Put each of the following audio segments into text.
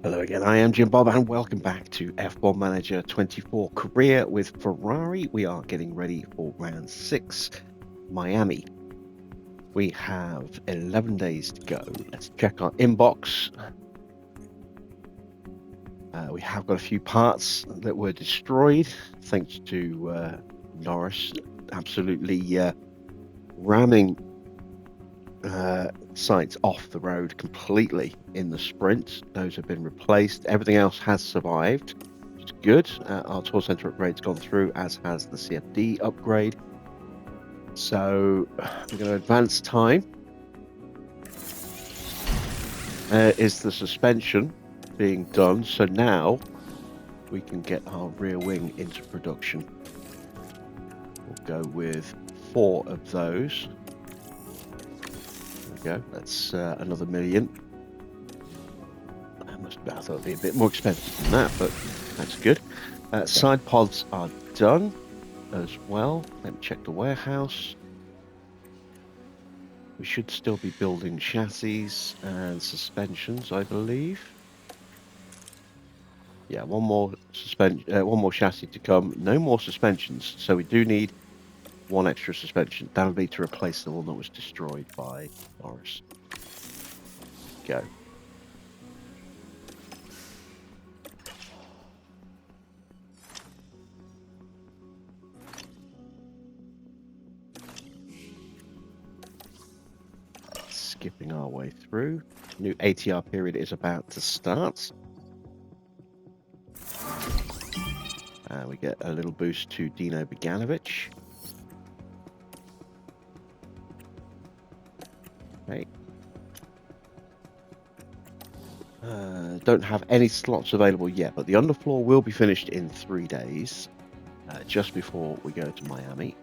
Hello again, I am Jim Bob and welcome back to F1 Manager 24 Career with Ferrari. We are getting ready for round 6, Miami. We have 11 days to go. Let's check our inbox. We have got a few parts that were destroyed thanks to Norris absolutely ramming sites off the road completely in the sprint. Those have been replaced. Everything else has survived, which is good. Our tour center upgrade's gone through, as has the CFD upgrade. So we're going to advance time. Is the suspension being done? So now we can get our rear wing into production. We'll go with 4 of those. Go. That's another $1 million. I thought it'd be a bit more expensive than that, but that's good. Side pods are done as well. Let me check the warehouse. We should still be building chassis and suspensions, I believe. Yeah, one more chassis to come. No more suspensions, so we do need one extra suspension. That'll be to replace the one that was destroyed by Norris. Go. Skipping our way through. New ATR period is about to start. We get a little boost to Dino Beganovic. Okay. Don't have any slots available yet, but the underfloor will be finished in 3 days, just before we go to Miami.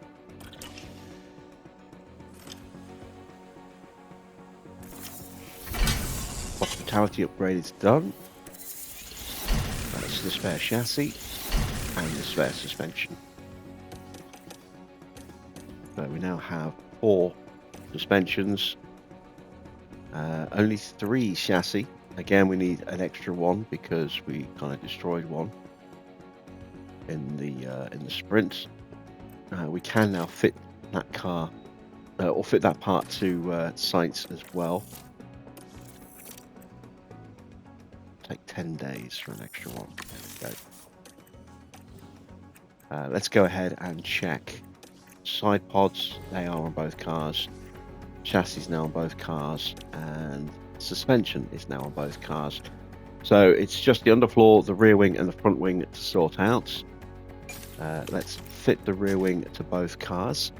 Hospitality upgrade is done. That's the spare chassis and the spare suspension. So we now have 4 suspensions, only 3 chassis. Again, we need an extra one because we kind of destroyed one in the sprint. We can now fit that car or fit that part to sites as well. Take 10 days for an extra one. There we go. Let's go ahead and check side pods. They are on both cars. Chassis now on both cars, and suspension is now on both cars. So it's just the underfloor, the rear wing, and the front wing to sort out. Let's fit the rear wing to both cars.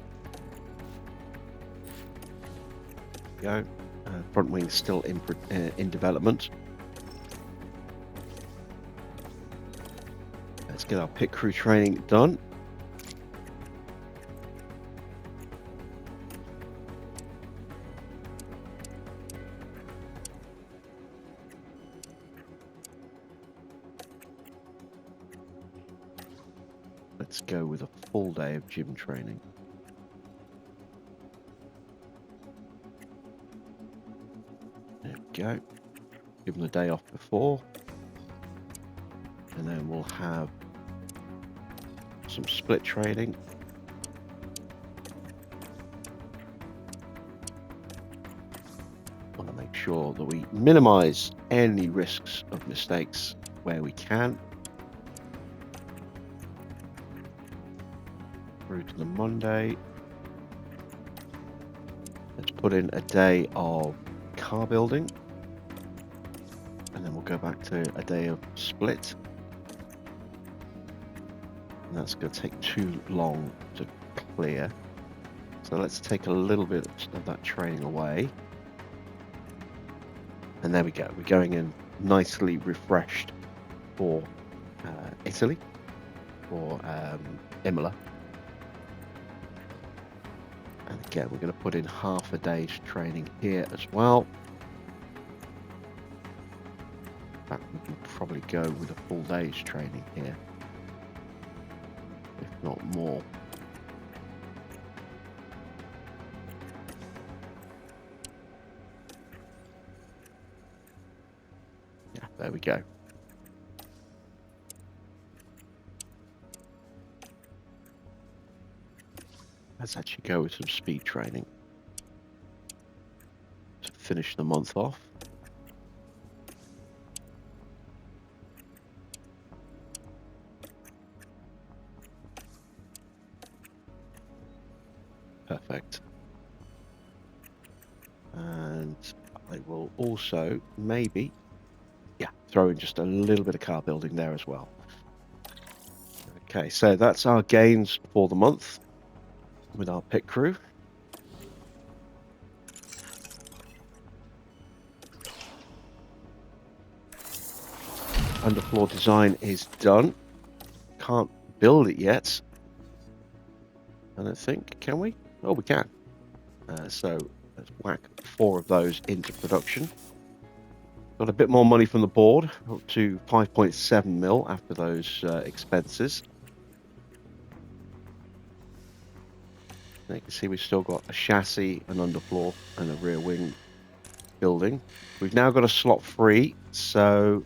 There we go. Front wing still in development. Let's get our pit crew training done. Let's go with a full day of gym training. There we go. Give them the day off before. And then we'll have some split training. Want to make sure that we minimize any risks of mistakes where we can. Through to the Monday. Let's put in a day of car building. And then we'll go back to a day of split. And that's going to take too long to clear. So let's take a little bit of that training away. And there we go. We're going in nicely refreshed for Italy, for Imola. And again, we're going to put in half a day's training here as well. In fact, we can probably go with a full day's training here, if not more. Yeah, there we go. Let's actually go with some speed training to finish the month off. Perfect. And I will also maybe, throw in just a little bit of car building there as well. Okay, so that's our gains for the month with our pit crew. Underfloor design is done. Can't build it yet. I don't think, can we? Oh, we can. So let's whack 4 of those into production. Got a bit more money from the board, up to 5.7 mil after those expenses. Now you can see we've still got a chassis, an underfloor, and a rear wing building. We've now got a slot free, so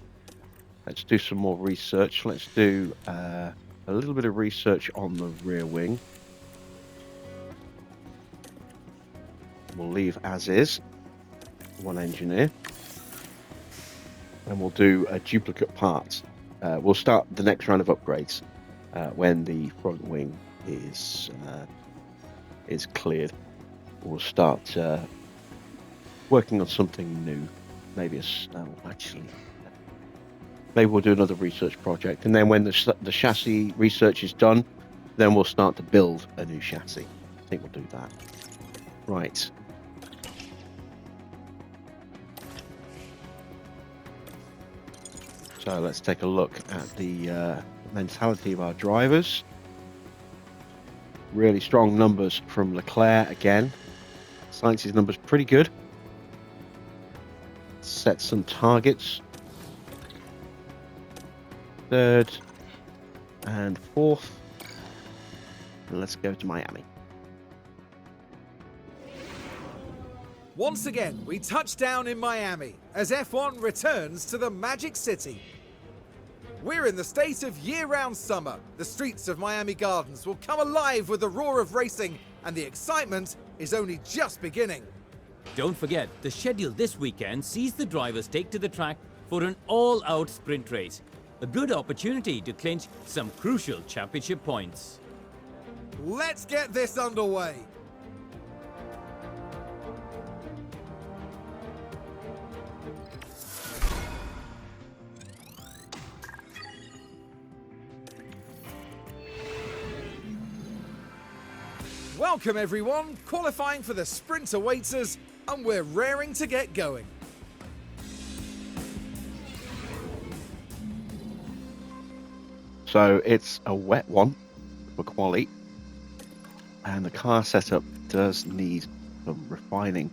let's do some more research. Let's do a little bit of research on the rear wing. We'll leave as is, 1 engineer. And we'll do a duplicate part. We'll start the next round of upgrades when the front wing is cleared. We'll start working on something new. Maybe maybe we'll do another research project, and then when the chassis research is done, then we'll start to build a new chassis. I think we'll do that. Right. So let's take a look at the mentality of our drivers. Really strong numbers from Leclerc again. Sainz's numbers pretty good. Set some targets. 3rd and 4th. And let's go to Miami. Once again, we touch down in Miami as F1 returns to the Magic City. We're in the state of year-round summer. The streets of Miami Gardens will come alive with the roar of racing, and the excitement is only just beginning. Don't forget, the schedule this weekend sees the drivers take to the track for an all-out sprint race. A good opportunity to clinch some crucial championship points. Let's get this underway. Welcome everyone, qualifying for the sprint awaits us, and we're raring to get going. So it's a wet one for quali, and the car setup does need some refining.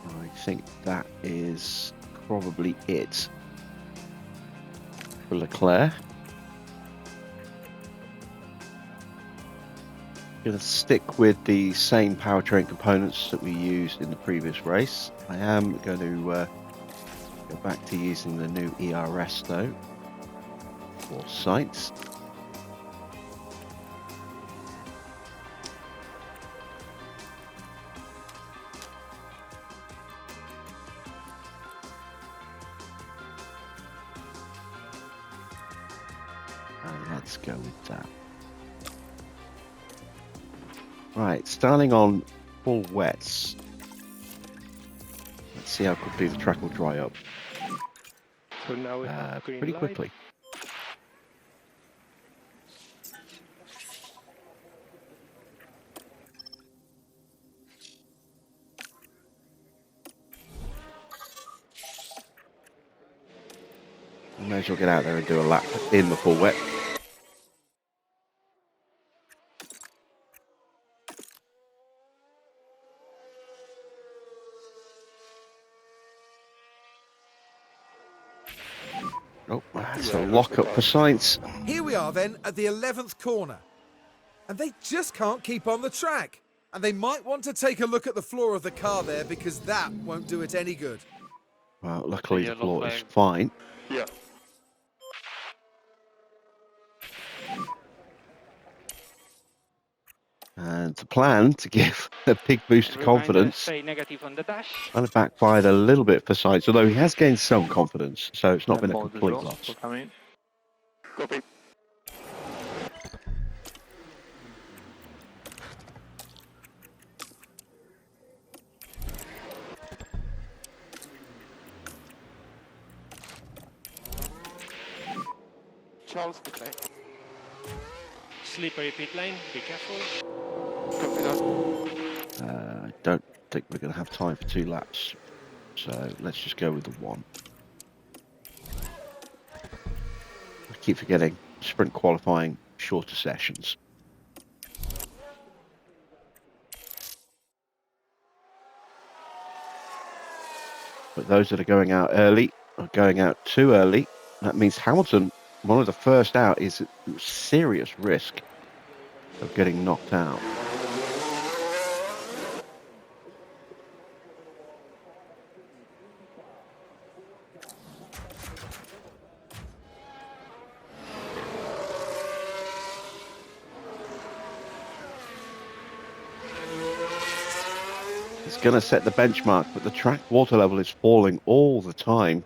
I think that is probably it for Leclerc. Going to stick with the same powertrain components that we used in the previous race. I am going to go back to using the new ERS though for sights. And let's go with that. Right, starting on full wets. Let's see how quickly the track will dry up. So now we have green pretty light. quickly. You may as well get out there and do a lap in the full wet. Oh, that's a lock up for Sainz. Here we are then at the 11th corner. and they just can't keep on the track. And they might want to take a look at the floor of the car there, because that won't do it any good. Well, luckily the Yellow floor is flag. fine. Yeah. And the plan to give a big boost of Reminder, confidence stay negative on the dash. kind of backfired a little bit for Sainz, although he has gained some confidence, so it's not been a Hold the complete draw loss. for coming. Copy. Charles, good lane. Slippery pit lane, be careful. Copy that. I don't think we're going to have time for 2 laps, so let's just go with the 1. I keep forgetting, sprint qualifying, shorter sessions. But those that are going out early are going out too early. That means Hamilton, one of the first out, is at serious risk of getting knocked out. It's going to set the benchmark, but the track water level is falling all the time.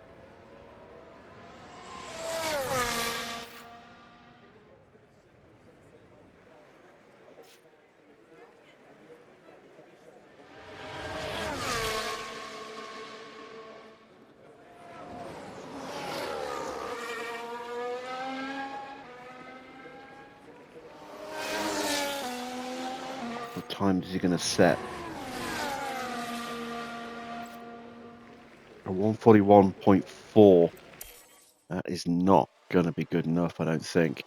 What time is he going to set? A 141.4. That is not going to be good enough, I don't think.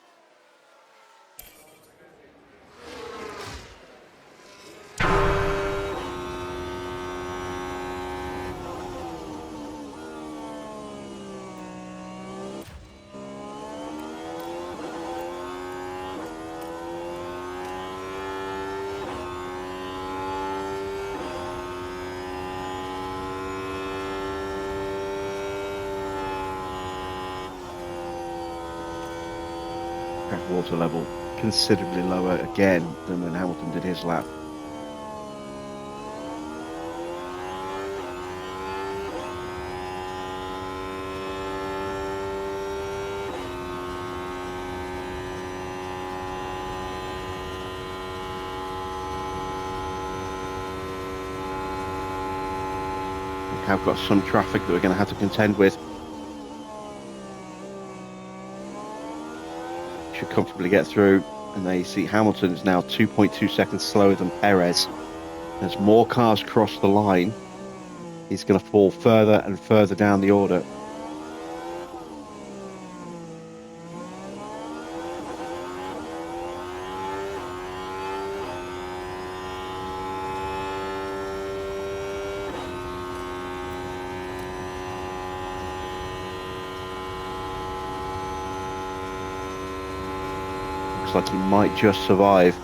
Track water level considerably lower again than when Hamilton did his lap. We have got some traffic that we're going to have to contend with. Should comfortably get through, and they see Hamilton is now 2.2 seconds slower than Perez. As more cars cross the line, he's going to fall further and further down the order. Looks like he might just survive.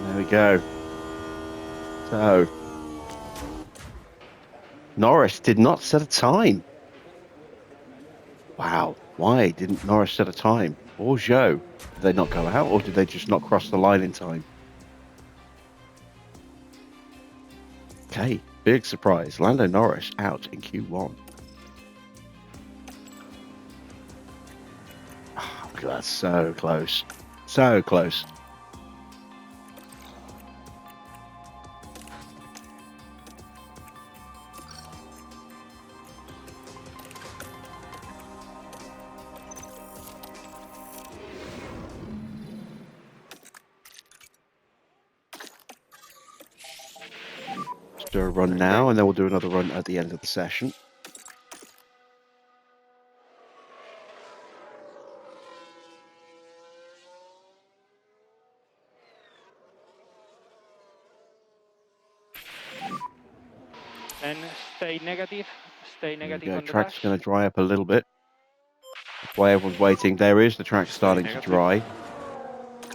There we go. So, Norris did not set a time. Wow. Why didn't Norris set a time? Or Zhou? Did they not go out, or did they just not cross the line in time? Okay, big surprise. Lando Norris out in Q1. Oh, look at that. So close. So close. Do a run now, and then we'll do another run at the end of the session. stay negative. Stay There we negative go. on the Track's dash. going to dry up a little bit. That's why everyone's waiting. There is the track starting to dry.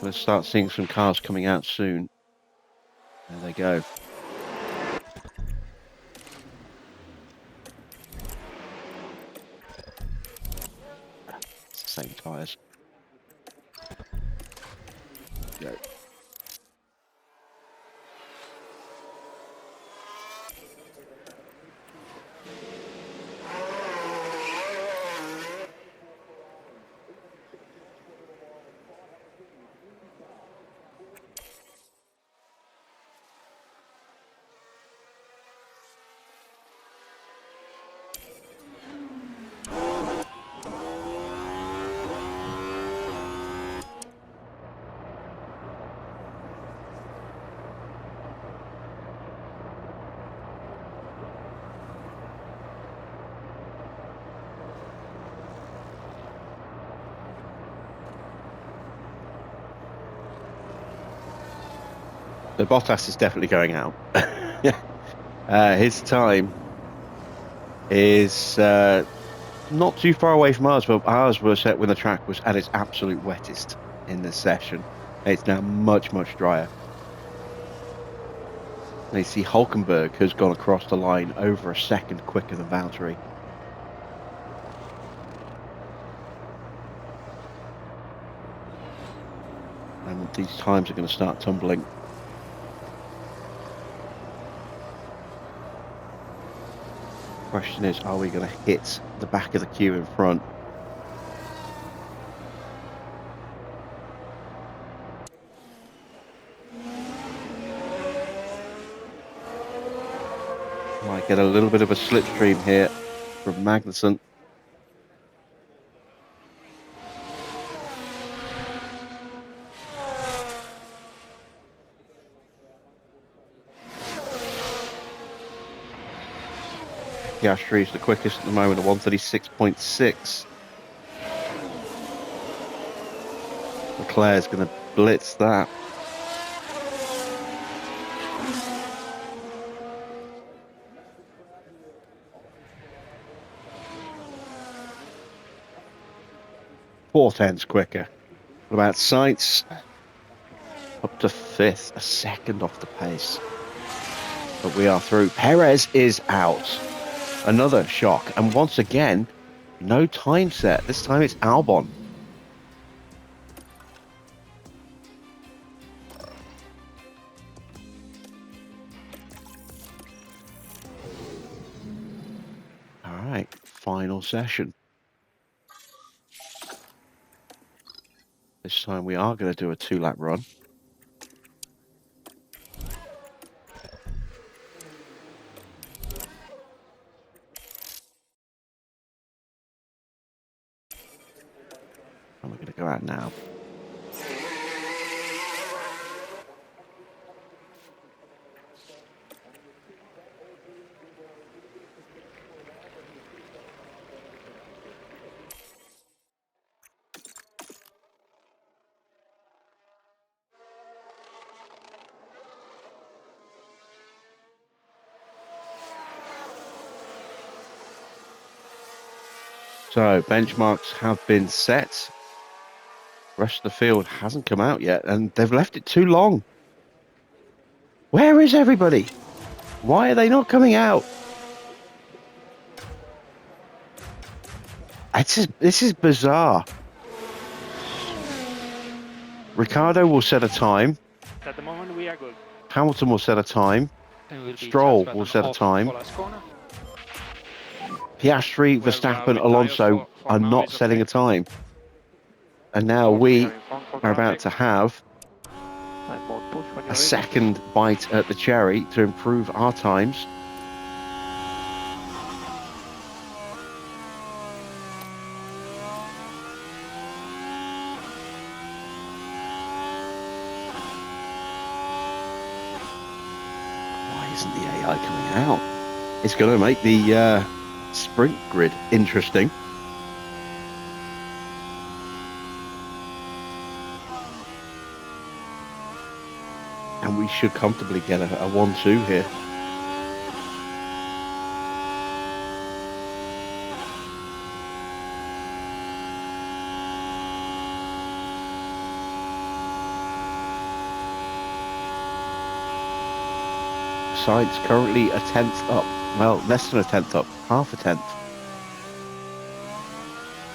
Going to start seeing some cars coming out soon. There they go. It's the same tyres. Go. The Bottas is definitely going out. His time is not too far away from ours, but ours was set when the track was at its absolute wettest in this session. It's now much, much drier. And you see Hulkenberg has gone across the line over a second quicker than Valtteri. And these times are going to start tumbling. Question is, are we going to hit the back of the queue in front? Might get a little bit of a slipstream here from Magnussen. Piastri is the quickest at the moment at 136.6. Leclerc's going to blitz that. Four tenths quicker. What about Sainz? Up to fifth, a second off the pace. But we are through. Perez is out. Another shock. And once again, no time set. This time it's Albon. All right, final session. This time we are going to do a 2-lap run. And we're going to go out now. So benchmarks have been set. Rest of the field hasn't come out yet, and they've left it too long. Where is everybody? Why are they not coming out? This is bizarre. Ricardo will set a time. At the moment, we are good. Hamilton will set a time. And we'll be Stroll just will button set a off time. for last corner. Piastri, Well, Verstappen, with Alonso tyres for are now not is setting a okay. time. And now we are about to have a second bite at the cherry to improve our times. Why isn't the AI coming out? It's going to make the sprint grid interesting. And we should comfortably get a 1-2 here. Sainz currently a tenth up. Well, less than a tenth up, half a tenth.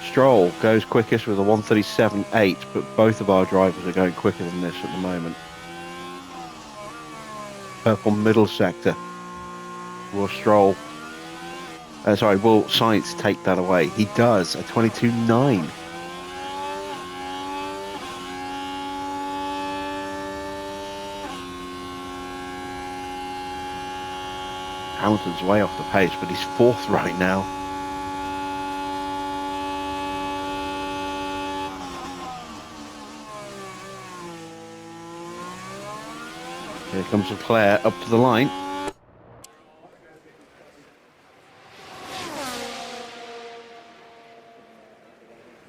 Stroll goes quickest with a 1:37.8, but both of our drivers are going quicker than this at the moment. Purple middle sector. Will Stroll... will Sainz take that away? He does, a 22.9. Hamilton's way off the pace, but he's fourth right now. Here comes Leclerc up to the line.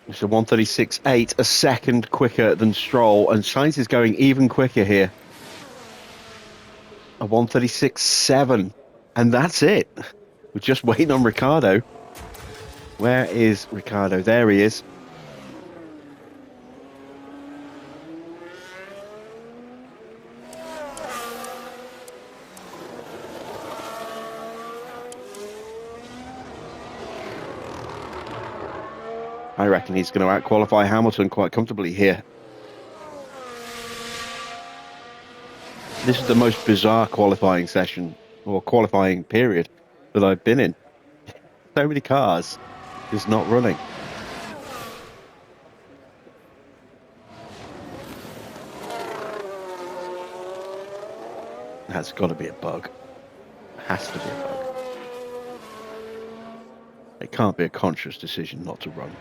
It's a 1:36.8, a second quicker than Stroll, and Sainz is going even quicker here. A 1:36.7, and that's it. We're just waiting on Ricciardo. Where is Ricciardo? There he is. I reckon he's going to out-qualify Hamilton quite comfortably here. This is the most bizarre qualifying session, or qualifying period, that I've been in. So many cars is not running. That's got to be a bug. Has to be a bug. It can't be a conscious decision not to run.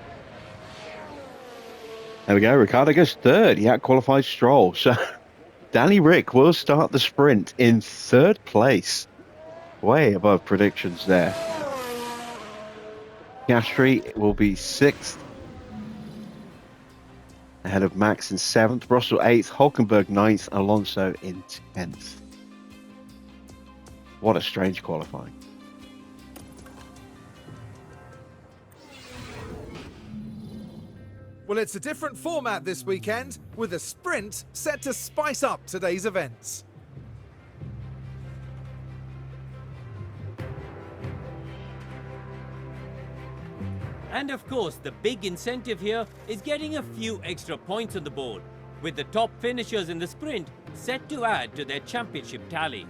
There we go. Ricciardo goes third. He out-qualified Stroll. So Danny Rick will start the sprint in third place. Way above predictions there. Piastri will be sixth. Ahead of Max in seventh. Russell eighth. Hulkenberg ninth. Alonso in 10th. What a strange qualifying. Well, it's a different format this weekend, with a sprint set to spice up today's events. And of course, the big incentive here is getting a few extra points on the board, with the top finishers in the sprint set to add to their championship tally.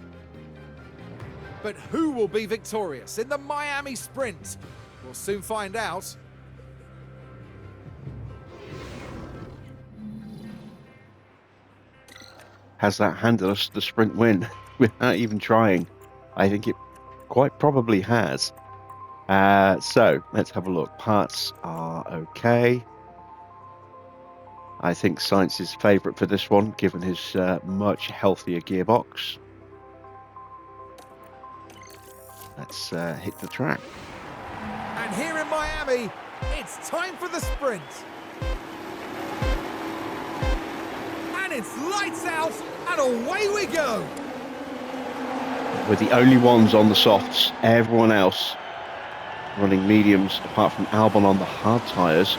But who will be victorious in the Miami Sprint? We'll soon find out. Has that handed us the sprint win without even trying? I think it quite probably has. So let's have a look. Parts are okay. I think Sainz is favourite for this one, given his much healthier gearbox. Let's hit the track. And here in Miami, it's time for the sprint. And it's lights out, and away we go. We're the only ones on the softs. Everyone else running mediums, apart from Albon on the hard tyres.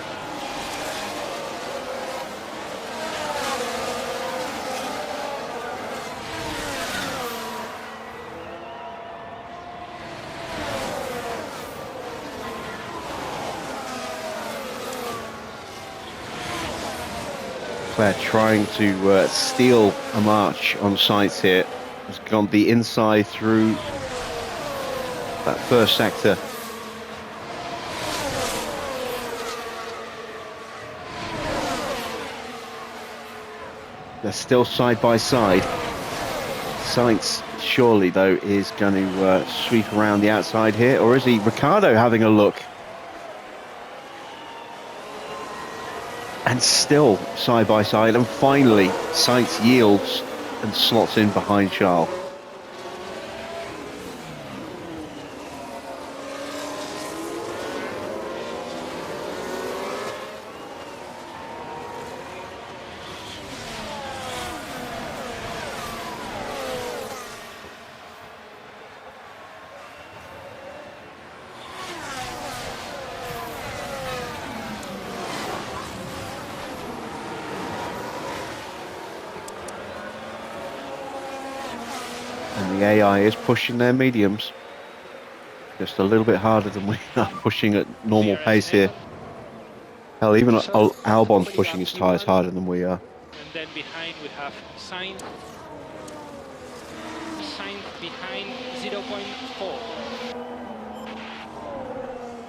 Leclerc trying to steal a march on Sainz here. Has gone the inside through that first sector. They're still side by side. Sainz surely though is going to sweep around the outside here, or is he? Ricciardo having a look. And still side by side, and finally Sainz yields and slots in behind Charles. And the AI is pushing their mediums. Just a little bit harder than we are, pushing at normal pace here. Hell, even Albon's pushing his tyres harder than we are. And then behind we have Sainz. Sainz behind 0.4.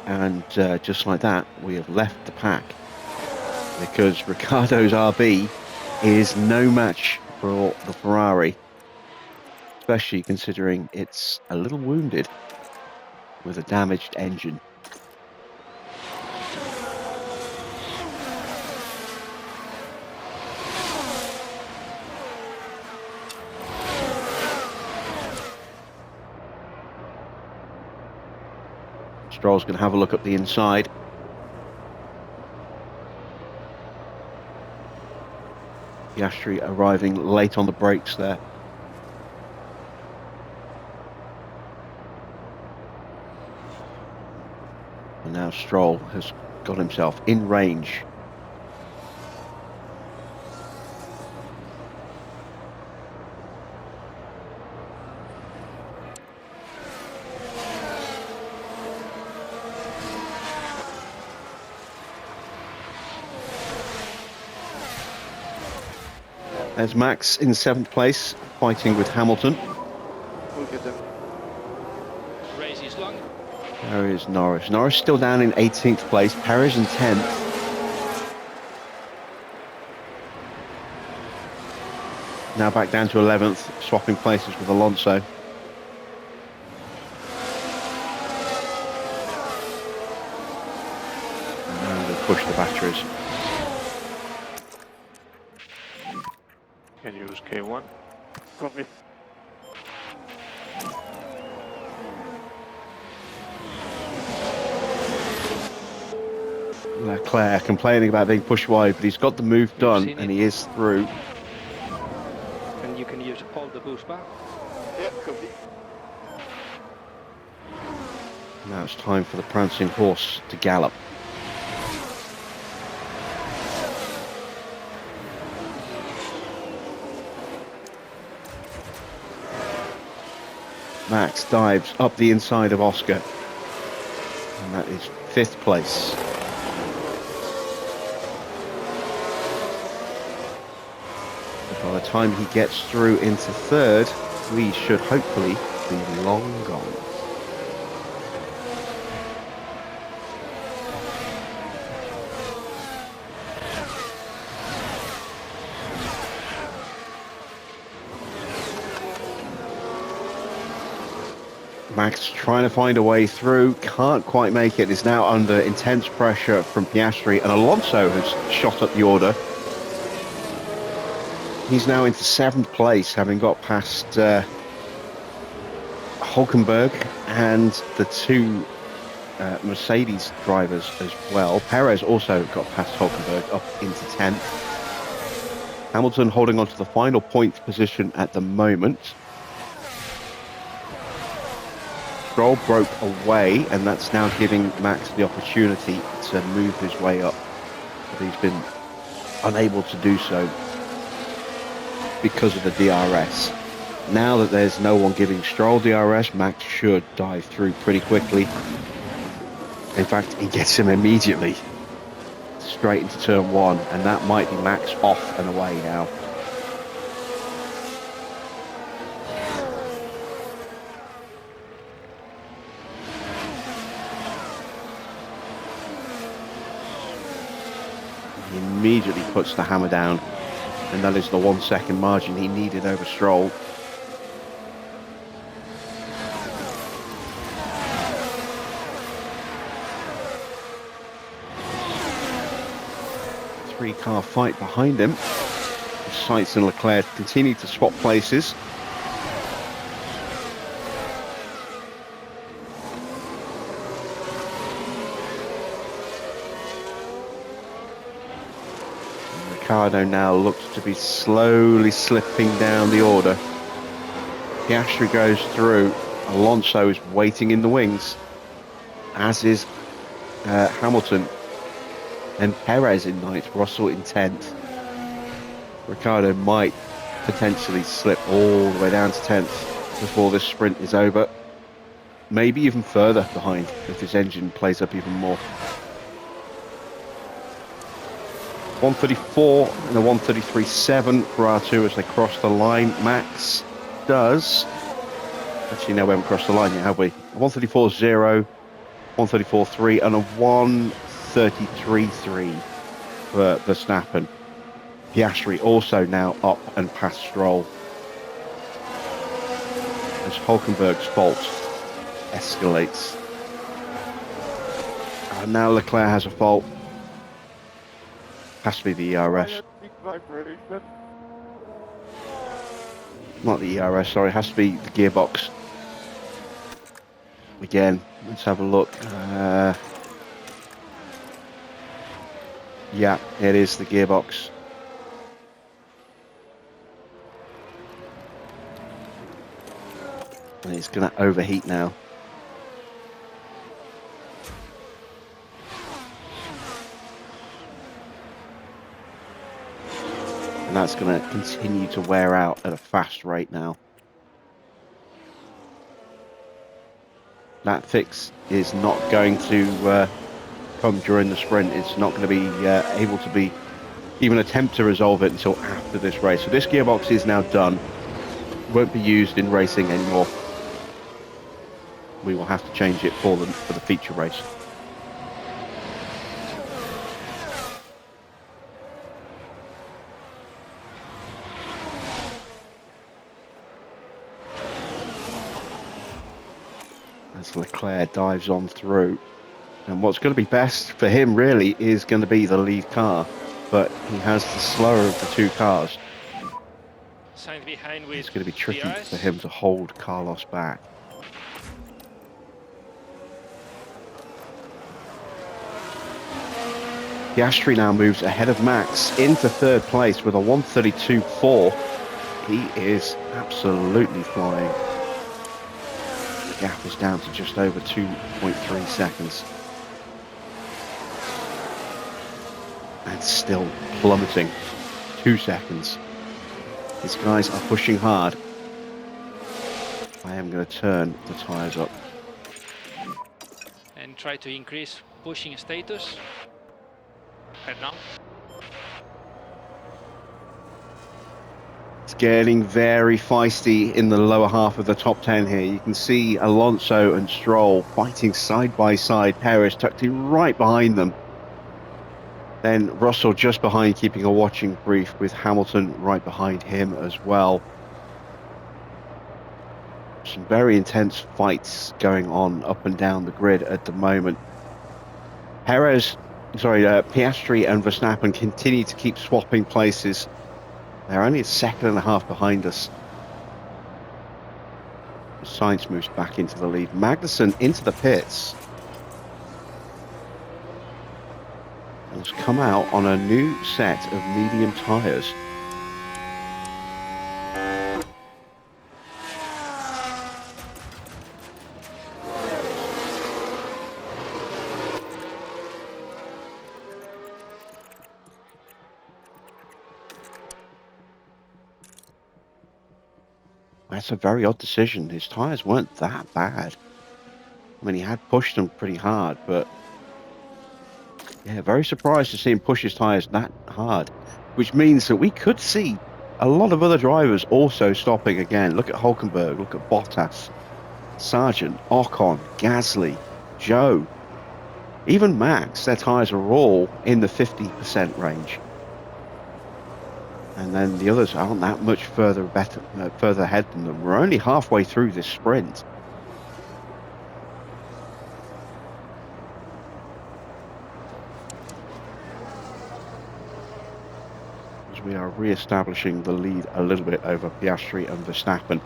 And just like that, we have left the pack. Because Ricciardo's RB is no match for the Ferrari. Especially considering it's a little wounded with a damaged engine. Stroll's going to have a look up the inside. Piastri arriving late on the brakes there. And now Stroll has got himself in range. There's Max in 7th place, fighting with Hamilton. We'll get them. Race is long. There is Norris. Norris still down in 18th place. Perez in 10th. Now back down to 11th, swapping places with Alonso. And now they push the batteries. Can use K1. Copy. Leclerc complaining about being pushed wide, but he's got the move done and he is through. And you can use all the boost bar. Yeah, copy. Now it's time for the prancing horse to gallop. Max dives up the inside of Oscar. And that is 5th place. By the time he gets through into 3rd, we should hopefully be long gone. Max trying to find a way through, can't quite make it, is now under intense pressure from Piastri, and Alonso has shot up the order. He's now into 7th place, having got past Hulkenberg and the 2 Mercedes drivers as well. Perez also got past Hulkenberg up into 10th. Hamilton holding on to the final point position at the moment. Stroll broke away, and that's now giving Max the opportunity to move his way up. But he's been unable to do so because of the DRS. Now that there's no one giving Stroll DRS, Max should dive through pretty quickly. In fact, he gets him immediately straight into turn 1, and that might be Max off and away now. He immediately puts the hammer down, and that is the 1 second margin he needed over Stroll. Three-car fight behind him. Sainz and Leclerc continue to swap places. Ricciardo now looks to be slowly slipping down the order. Piastri goes through. Alonso is waiting in the wings, as is Hamilton. And Perez in 9th, Russell in 10th. Ricciardo might potentially slip all the way down to 10th. before this sprint is over. Maybe even further behind if this engine plays up even more. 134 and a 133.7 for R2 as they cross the line. Max does. Actually, no, we haven't crossed the line yet, have we? 134.0, 134.3, and a 133.3 for Verstappen. Piastri also now up and past Stroll. As Hulkenberg's fault escalates. And now Leclerc has a fault. Has to be the ERS. Not the ERS, sorry, it has to be the gearbox. Again, let's have a look. Yeah, it is the gearbox. And it's going to overheat now. And that's going to continue to wear out at a fast rate now. That fix is not going to come during the sprint. It's not going to be able to be even attempt to resolve it until after this race. So this gearbox is now done. Won't be used in racing anymore. We will have to change it for the feature race. As Leclerc dives on through. And what's going to be best for him really is going to be the lead car. But he has the slower of the two cars. Sainz behind with It's going to be tricky DRS. for him to hold Carlos back. Piastri now moves ahead of Max into third place with a 132.4. He is absolutely flying. The gap is down to just over 2.3 seconds. And still plummeting. 2 seconds. These guys are pushing hard. I am going to turn the tyres up. And try to increase pushing status. Right now. It's getting very feisty in the lower half of the top 10 here. You can see Alonso and Stroll fighting side by side. Perez tucked in right behind them. Then Russell just behind, keeping a watching brief with Hamilton right behind him as well. Some very intense fights going on up and down the grid at the moment. Piastri and Verstappen continue to keep swapping places. They're only a second and a half behind us. Sainz moves back into the lead. Magnussen into the pits. And has come out on a new set of medium tyres. That's a very odd decision. His tyres weren't that bad. I mean, he had pushed them pretty hard, but yeah, very surprised to see him push his tyres that hard, which means that we could see a lot of other drivers also stopping again. Look at Hulkenberg, look at Bottas, Sargent, Ocon, Gasly, Joe, even Max. Their tyres are all in the 50% range. And then the others aren't that much further ahead than them. We're only halfway through this sprint. As we are re-establishing the lead a little bit over Piastri and Verstappen.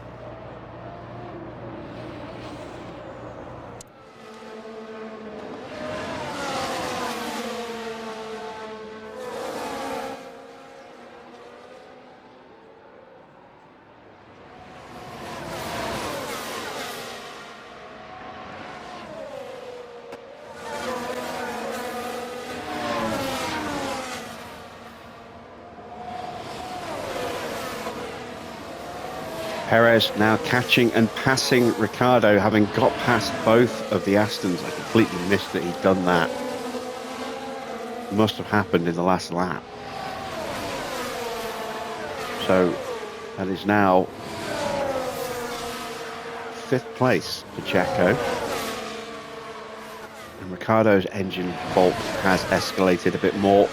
Perez now catching and passing Ricciardo, having got past both of the Astons. I completely missed that he'd done that. Must have happened in the last lap. So that is now 5th place for Checo. And Ricciardo's engine fault has escalated a bit more.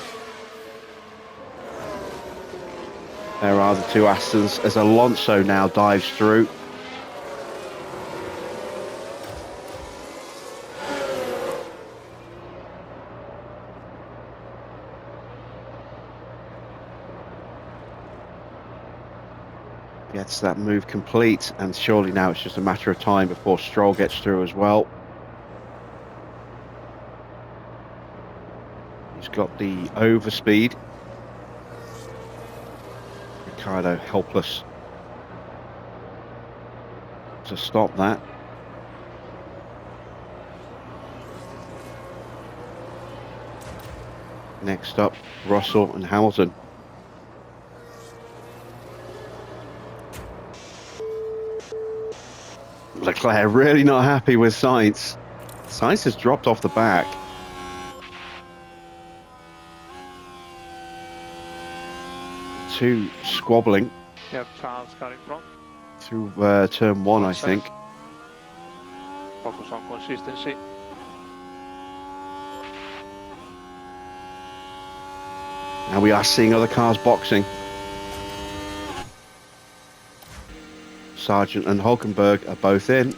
There are the 2 Astons as Alonso now dives through. Gets that move complete, and surely now it's just a matter of time before Stroll gets through as well. He's got the overspeed. Ricciardo helpless to stop that. Next up, Russell and Hamilton. Leclerc really not happy with Sainz. Sainz has dropped off the back. Two squabbling. Yep, Charles got in front. Through turn 1, I think. Focus on consistency. And we are seeing other cars boxing. Sargent and Hulkenberg are both in.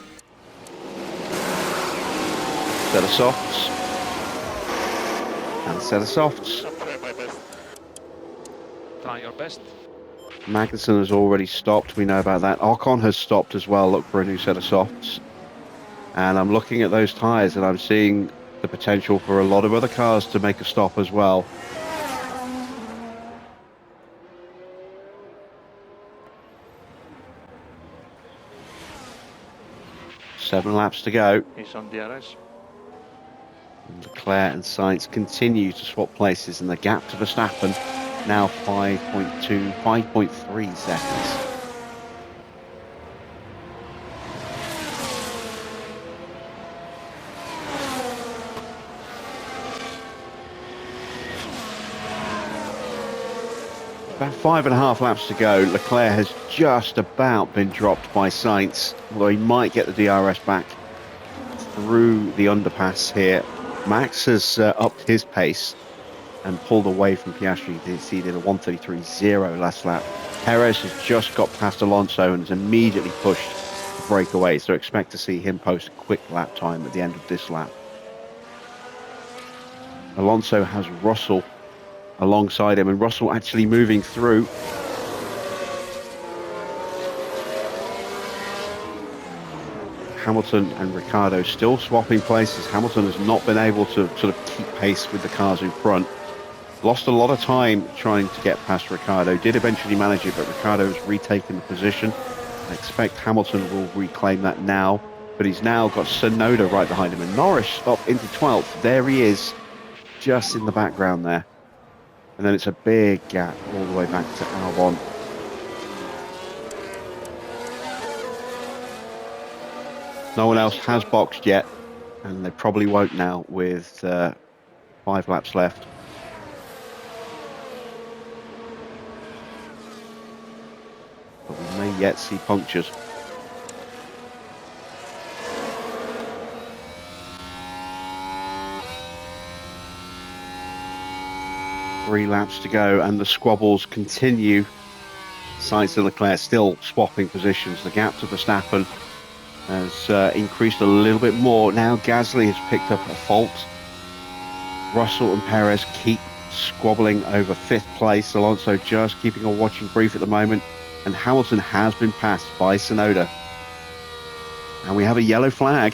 Set of softs. And set of softs. I'm trying my best. Try your best. Magnussen has already stopped. We know about that. Ocon has stopped as well. Look for a new set of softs. And I'm looking at those tyres and I'm seeing the potential for a lot of other cars to make a stop as well. Seven laps to go. He's on DRS. Leclerc and Sainz continue to swap places, and the gap to Verstappen now 5.2, 5.3 seconds. About 5.5 laps to go. Leclerc has just about been dropped by Sainz, although he might get the DRS back through the underpass here. Max has upped his pace and pulled away from Piastri. He did a 1:33.0 last lap. Perez has just got past Alonso and has immediately pushed the breakaway, so expect to see him post a quick lap time at the end of this lap. Alonso has Russell alongside him, and Russell actually moving through. Hamilton and Ricciardo still swapping places. Hamilton has not been able to sort of keep pace with the cars in front. Lost a lot of time trying to get past Ricciardo. Did eventually manage it, but Ricciardo has retaken the position. I expect Hamilton will reclaim that now, but he's now got Tsunoda right behind him, and Norris up into 12th. There he is, just in the background there. And then it's a big gap all the way back to Albon. No one else has boxed yet, and they probably won't now with 5 laps left. But we may yet see punctures. Three laps to go, and the squabbles continue. Sainz and Leclerc still swapping positions. The gap to Verstappen has increased a little bit more. Now Gasly has picked up a fault. Russell and Perez keep squabbling over 5th place. Alonso just keeping a watching brief at the moment, and Hamilton has been passed by Tsunoda. And we have a yellow flag.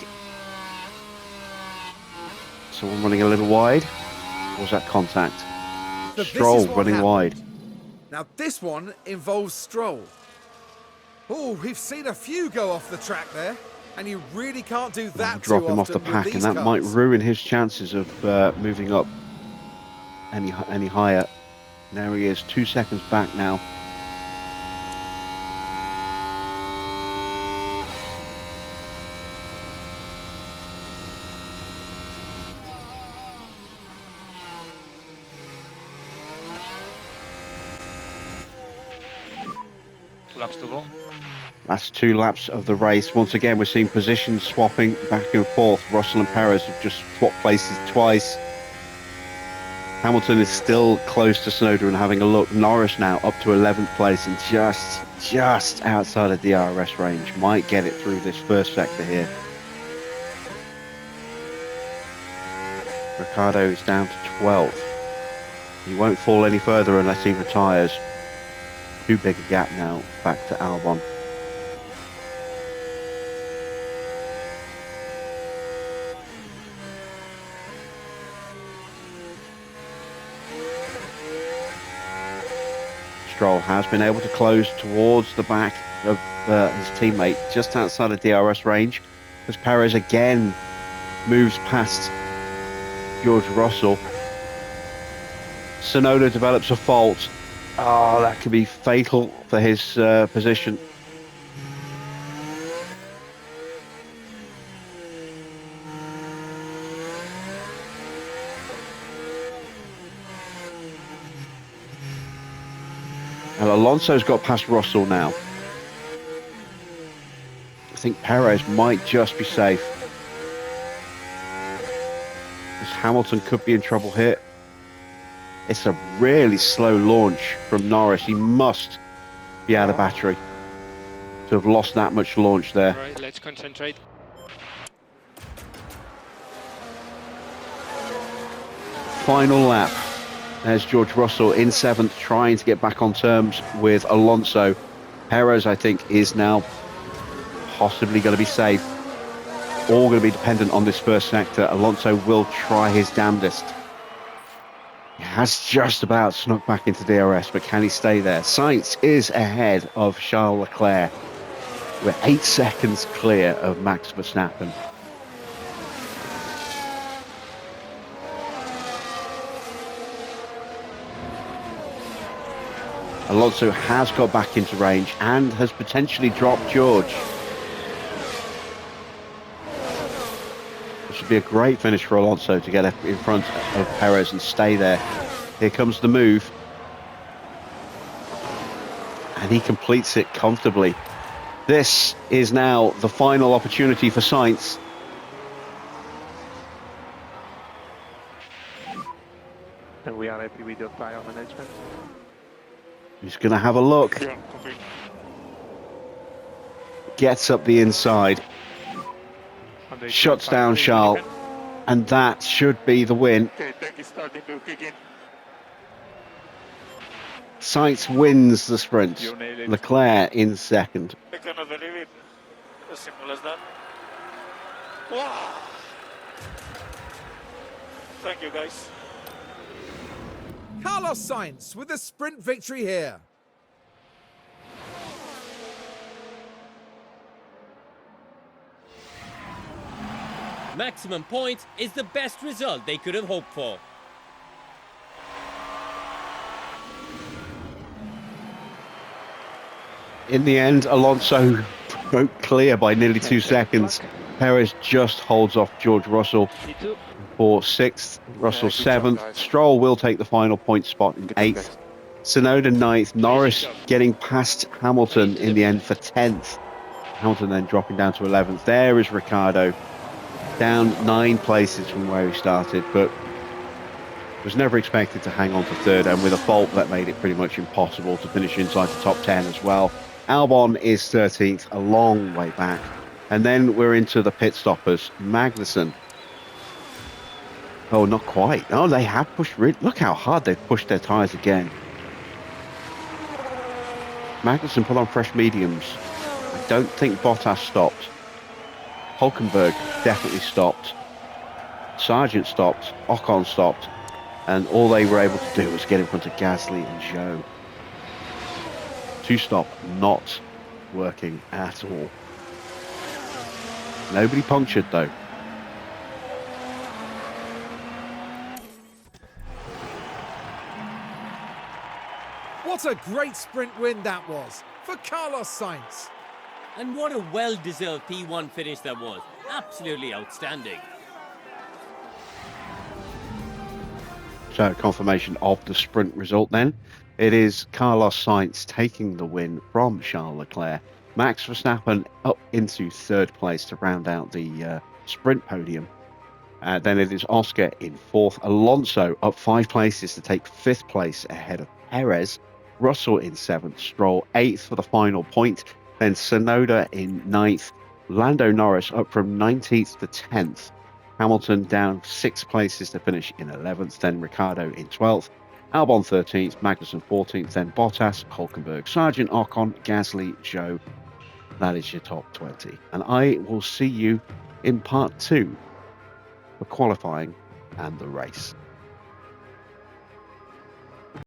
Someone running a little wide. Or was that contact? So this Stroll is what running happened. wide. Now this one involves Stroll. Oh, we've seen a few go off the track there, and you really can't do that too Drop often him off the with pack, and these that cars. might ruin his chances of moving up any higher. There he is, 2 seconds back now. laps to go. Last 2 laps of the race. Once again, we're seeing positions swapping back and forth. Russell and Perez have just swapped places twice. Hamilton is still close to Tsunoda and having a look. Norris now up to 11th place and just outside of the DRS range. Might get it through this first sector here. Ricciardo is down to 12th. He won't fall any further unless he retires. Too big a gap now back to Albon. Stroll has been able to close towards the back of his teammate just outside of DRS range as Perez again moves past George Russell. Tsunoda develops a fault. Oh, that could be fatal for his position. And Alonso's got past Russell now. I think Perez might just be safe. Because Hamilton could be in trouble here. It's a really slow launch from Norris. He must be out of battery to have lost that much launch there. Right, let's concentrate. Final lap. There's George Russell in 7th, trying to get back on terms with Alonso. Perez, I think, is now possibly going to be safe. All going to be dependent on this first sector. Alonso will try his damnedest. He has just about snuck back into DRS, but can he stay there? Sainz is ahead of Charles Leclerc. We're 8 seconds clear of Max Verstappen. Alonso has got back into range and has potentially dropped George. This would be a great finish for Alonso to get in front of Perez and stay there. Here comes the move. And he completes it comfortably. This is now the final opportunity for Sainz. And we are happy with your tire management. He's going to have a look. Yeah, complete. Gets up the inside. Shuts down Charles. And that should be the win. Okay, thank you, starting to kick in. Sainz wins the sprint. You nailed it. Leclerc in 2nd. I cannot believe it. As simple as that. Wow. Thank you, guys. Carlos Sainz with the sprint victory here. Maximum points is the best result they could have hoped for. In the end, Alonso broke clear by nearly 2 seconds. Perez just holds off George Russell for 6th, Russell 7th. Stroll will take the final point spot in 8th. Tsunoda 9th. Norris getting past Hamilton in the end for 10th. Hamilton then dropping down to 11th. There is Ricciardo, down 9 places from where he started, but was never expected to hang on to 3rd, and with a fault that made it pretty much impossible to finish inside the top 10 as well. Albon is 13th, a long way back. And then we're into the pit stoppers. Magnussen. Oh, not quite. Oh, they have pushed. Look how hard they've pushed their tyres again. Magnussen put on fresh mediums. I don't think Bottas stopped. Hulkenberg definitely stopped. Sargent stopped. Ocon stopped. And all they were able to do was get in front of Gasly and Zhou. 2-stop not working at all. Nobody punctured though. What a great sprint win that was for Carlos Sainz. And what a well-deserved P1 finish that was. Absolutely outstanding. So confirmation of the sprint result then. It is Carlos Sainz taking the win from Charles Leclerc. Max Verstappen up into third place to round out the sprint podium. Then it is Oscar in fourth. Alonso up 5 places to take fifth place ahead of Perez. Russell in seventh. Stroll eighth for the final point. Then Tsunoda in ninth. Lando Norris up from 19th to 10th. Hamilton down 6 places to finish in 11th. Then Ricciardo in 12th. Albon 13th. Magnussen 14th. Then Bottas, Hulkenberg, Sargent, Ocon, Gasly, Zhou. That is your top 20. And I will see you in part 2 for qualifying and the race.